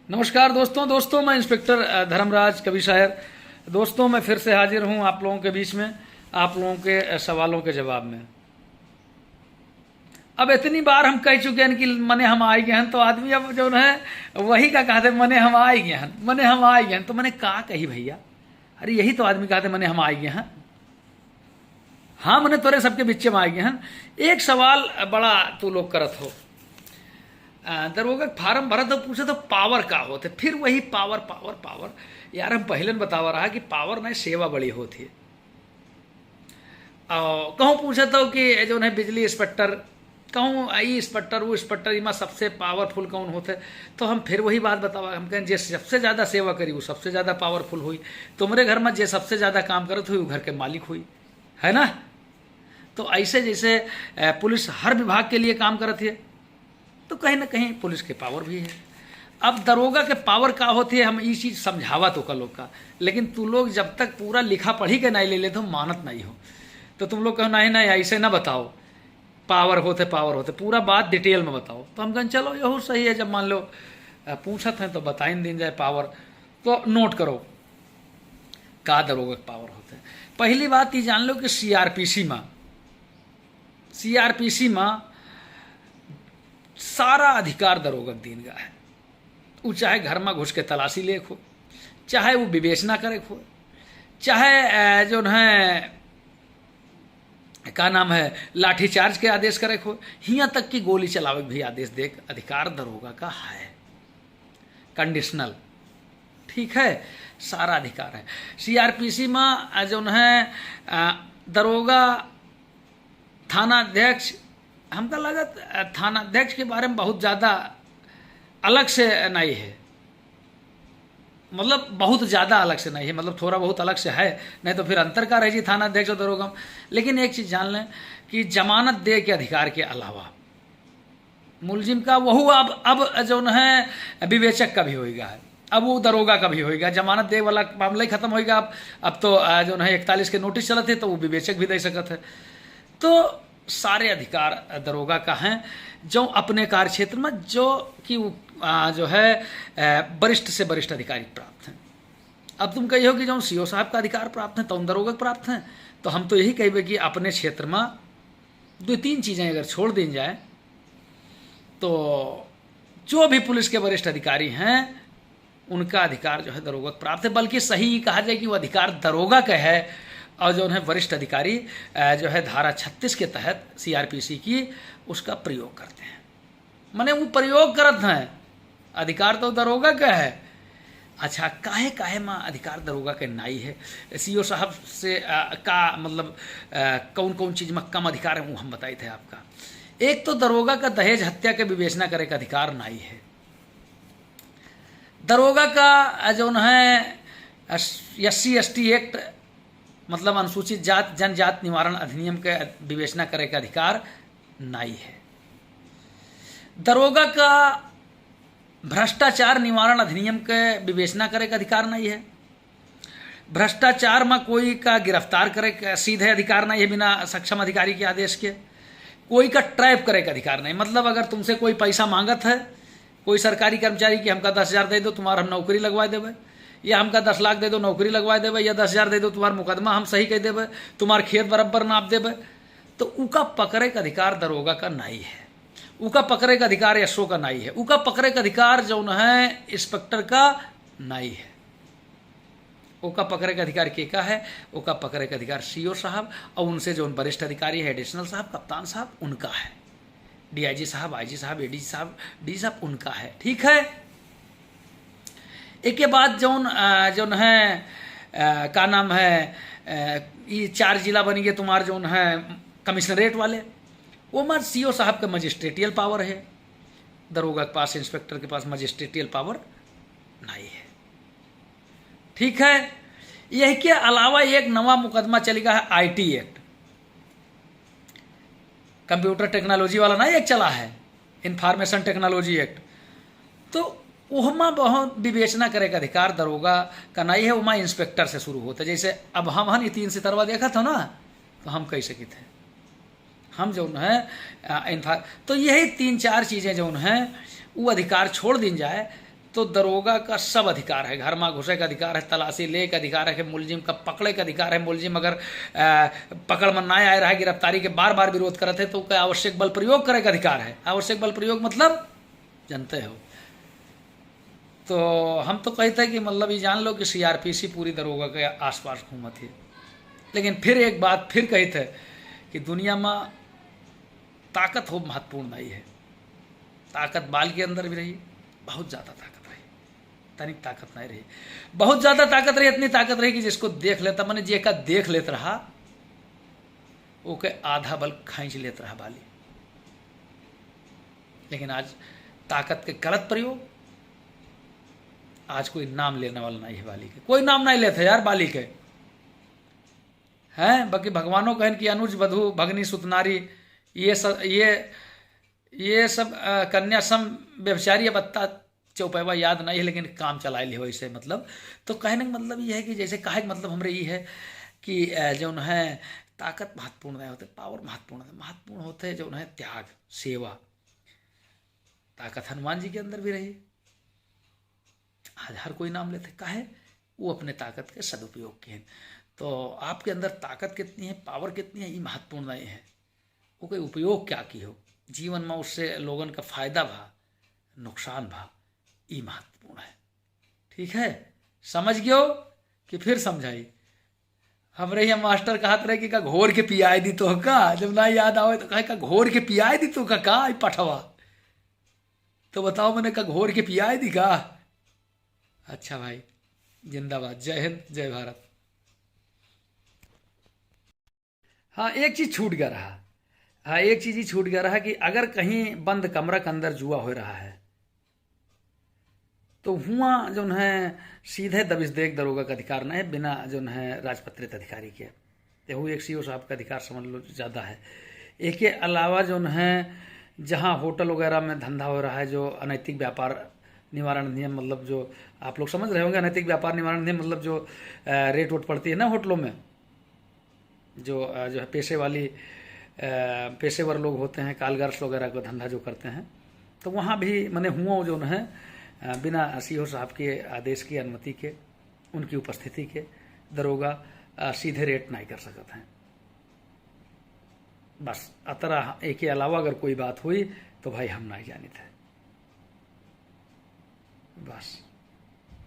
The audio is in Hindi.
नमस्कार दोस्तों मैं इंस्पेक्टर धर्मराज कवि शायर। दोस्तों मैं फिर से हाजिर हूं आप लोगों के बीच में, आप लोगों के सवालों के जवाब में। अब इतनी बार हम कह चुके हैं कि मने हम आए गए हैं, तो आदमी अब जो है वही का कहते मने हम आए गए हैं, मने हम आए गए हैं। तो मैंने कहा कही भैया, अरे यही तो आदमी कहते मने हम आए गए हैं। हाँ मने तोरे सबके बीच में आए गए हैं। एक सवाल बड़ा तू लोग करत हो, दरोगा फार्म भरा तो पूछे तो पावर का होते, फिर वही पावर पावर पावर। यार हम पहले बतावा रहा कि पावर नहीं सेवा बड़ी होती है। कहूँ पूछे तो कि जो है बिजली इंस्पेक्टर, कहूँ आई इंस्पेक्टर वो इंस्पेक्टर इमा सबसे पावरफुल कौन होते, तो हम फिर वही बात बतावा। हम कहें जे सबसे ज़्यादा सेवा करी वो सबसे ज़्यादा पावरफुल हुई। तुम्हारे घर में जे सबसे ज़्यादा काम करत हुई वो घर के मालिक हुई, है ना। तो ऐसे जैसे पुलिस हर विभाग के लिए काम करती है, तो कहीं ना कहीं पुलिस के पावर भी है। अब दरोगा के पावर का होती है, हम ये चीज़ समझावा तो लोग का, लेकिन तू लोग जब तक पूरा लिखा पढ़ी के नहीं ले लेते हो मानत नहीं हो, तो तुम लोग कहो नहीं नहीं ऐसे ना बताओ, पावर होते पूरा बात डिटेल में बताओ। तो हम कहें चलो यही सही है, जब मान लो पूछत हैं तो बताइन दिन जाए पावर। तो नोट करो का दरोगा के पावर होते हैं। पहली बात ये जान लो कि सीआरपीसी में सारा अधिकार दरोगा दीन का है। वो चाहे घर में घुस के तलाशी ले खो, चाहे वो विवेचना करे खो, चाहे जो है का नाम है लाठीचार्ज के आदेश करे खो, यहाँ तक कि गोली चलावे भी आदेश दे अधिकार दरोगा का है, कंडीशनल। ठीक है, सारा अधिकार है। सीआरपीसी में जो है दरोगा थानाध्यक्ष, हमका लगा थानाध्यक्ष के बारे में बहुत ज़्यादा अलग से नहीं है, मतलब बहुत ज़्यादा अलग से नहीं है, मतलब थोड़ा बहुत अलग से है, नहीं तो फिर अंतर का रह जी थानाध्यक्ष और दरोगा में। लेकिन एक चीज़ जान लें कि जमानत दे के अधिकार के अलावा मुलजिम का वहू अब जो है विवेचक का भी होएगा है, अब वो दरोगा का भी होएगा। जमानत दे वाला मामला ही खत्म होएगा। अब तो जो है 41 के नोटिस चलते तो वो विवेचक भी दे सकते है। तो सारे अधिकार दरोगा का हैं, जो अपने कार्य क्षेत्र में जो कि जो है वरिष्ठ से वरिष्ठ अधिकारी प्राप्त हैं। अब तुम कहियो कि जो सीओ साहब का अधिकार प्राप्त हैं तो उन दरोगा प्राप्त हैं, तो हम तो यही कहेंगे कि अपने क्षेत्र में 2-3 चीज़ें अगर छोड़ दी जाए तो जो भी पुलिस के वरिष्ठ अधिकारी हैं उनका अधिकार जो है दरोगा प्राप्त है। बल्कि सही कहा जाए कि वो अधिकार दरोगा का है, और जो है वरिष्ठ अधिकारी जो है धारा 36 के तहत सीआरपीसी की उसका प्रयोग करते हैं। माने वो प्रयोग करते हैं, अधिकार तो दरोगा का है। अच्छा, काहे में अधिकार दरोगा के नहीं है? सीओ साहब से का मतलब कौन कौन चीज़ में कम अधिकार है वो हम बताए थे आपका। एक तो दरोगा का दहेज हत्या के विवेचना करे का अधिकार नहीं है। दरोगा का जो है SC/ST एक्ट मतलब अनुसूचित जात जनजात निवारण अधिनियम के विवेचना करे का अधिकार नहीं है। दरोगा का भ्रष्टाचार निवारण अधिनियम के विवेचना करे का अधिकार नहीं है। भ्रष्टाचार में कोई का गिरफ्तार करे का सीधे अधिकार नहीं है बिना सक्षम अधिकारी के आदेश के। कोई का ट्रैप करे का अधिकार नहीं, मतलब अगर तुमसे कोई पैसा मांगत है, कोई सरकारी कर्मचारी की हमका 10,000 दे दो तुम्हारा हम नौकरी लगवा देवे, या हमका 10 लाख दे दो नौकरी लगवा देवे, या 10,000 दे दो तुम्हारा मुकदमा हम सही कह देवे, तुम्हार खेत बराबर नाप देवे, तो उका पकड़े का अधिकार दरोगा का नहीं है। उका पकड़े का अधिकार एसओ का नहीं है। उका पकड़े का अधिकार जो है इंस्पेक्टर का नहीं है। उका पकड़े का अधिकार के का है? उका पकड़े का अधिकार सीओ साहब और उनसे जो वरिष्ठ अधिकारी है एडिशनल साहब, कप्तान साहब, उनका है। डीआईजी साहब, आईजी साहब, एडीजी साहब, डी साहब, उनका है। ठीक है। एक के बाद जौन है का नाम है ये 4 जिला बनी गए तुम्हारे जौन है कमिश्नरेट वाले, वो मत सीओ साहब का मजिस्ट्रेटियल पावर है। दरोगा के पास, इंस्पेक्टर के पास मजिस्ट्रेटियल पावर नहीं है। ठीक है। यही के अलावा एक नवा मुकदमा चलेगा है आईटी एक्ट, कंप्यूटर टेक्नोलॉजी वाला नहीं एक चला है, इंफॉर्मेशन टेक्नोलॉजी एक्ट। तो वहाँ बहुत विवेचना करे का अधिकार दरोगा का नहीं है, वहाँ इंस्पेक्टर से शुरू होता है। जैसे अब हम 3 सितरवा देखा था ना, तो हम कह सके थे हम जो है तो यही 3-4 चीज़ें जो हैं वो अधिकार छोड़ दी जाए तो दरोगा का सब अधिकार है, घर में घुसे का अधिकार है, तलाशी ले का अधिकार है, मुलजिम का पकड़े का अधिकार है। मुलजिम अगर पकड़ में ना आए रहा, गिरफ्तारी के बार बार विरोध करते तो क्या आवश्यक बल प्रयोग करे का अधिकार है। आवश्यक बल प्रयोग मतलब जानते हो। तो हम तो कहते हैं कि मतलब ये जान लो कि सीआरपीसी पूरी दरोगा के आसपास घूमत है। लेकिन फिर एक बात फिर कही थे कि दुनिया में ताकत हो महत्वपूर्ण नहीं है। ताकत बाल के अंदर भी रही, बहुत ज़्यादा ताकत रही, तनिक ताकत नहीं रही, बहुत ज़्यादा ताकत रही। इतनी ताकत रही कि जिसको देख लेता, मैंने जे का देख लेता रहा ओके आधा बल खींच लेता रहा बाली। लेकिन आज ताकत के गलत प्रयोग, आज कोई नाम लेने वाला नहीं है बाली के, कोई नाम नहीं लेते यार बाली के हैं। बाकी भगवानों कहन कि अनुज वधु भगनी सुतनारी ये सब कन्या सम व्यभिचारी बत्ता चौपावा याद नहीं है, लेकिन काम चला ली वैसे मतलब। तो कहने का मतलब ये है कि जैसे कहे मतलब हमरे ये है कि जो है ताकत महत्वपूर्ण नहीं होते, पावर महत्वपूर्ण होते जो है त्याग सेवा। ताकत हनुमान जी के अंदर भी रही, आज हर कोई नाम लेते काहे, वो अपने ताकत के सदुपयोग के हैं। तो आपके अंदर ताकत कितनी है, पावर कितनी है, ये महत्वपूर्ण नहीं है, वो कोई उपयोग क्या की हो जीवन में, उससे लोगन का फायदा भा नुकसान भा, ये महत्वपूर्ण है। ठीक है, समझ गयो कि फिर समझाई। हमरे यहाँ मास्टर कहत रहे कि का घोर के पियाई दी तो का, जब ना याद आवे तो कहे का घोर के पियाई दी तो का पठवा। तो बताओ मैंने का घोर के पियाई दी का। अच्छा भाई, जिंदाबाद, जय हिंद, जय भारत। हाँ एक चीज छूट गया रहा, हाँ एक चीज ही छूट गया रहा कि अगर कहीं बंद कमरा के अंदर जुआ हो रहा है तो हुआ जो है सीधे दबिश देख दरोगा का अधिकार नहीं है, बिना जो है राजपत्रित अधिकारी के। यहू एक सीओ साहब का अधिकार समझ लो ज़्यादा है। एक के अलावा जो है जहाँ होटल वगैरह में धंधा हो रहा है, जो अनैतिक व्यापार निवारण अधिनियम, मतलब जो आप लोग समझ रहे होंगे अनैतिक व्यापार निवारण अधिनियम, मतलब जो रेट वोट पड़ती है ना होटलों में, जो है पेशेवर लोग होते हैं, कालगर्स वगैरह का धंधा जो करते हैं, तो वहाँ भी मैंने हुआ जो है बिना सीओ साहब के आदेश की अनुमति के, उनकी उपस्थिति के दरोगा सीधे रेट नहीं कर सकते हैं। बस अतरा एक के अलावा अगर कोई बात हुई तो भाई हम नहीं जानी थे बस।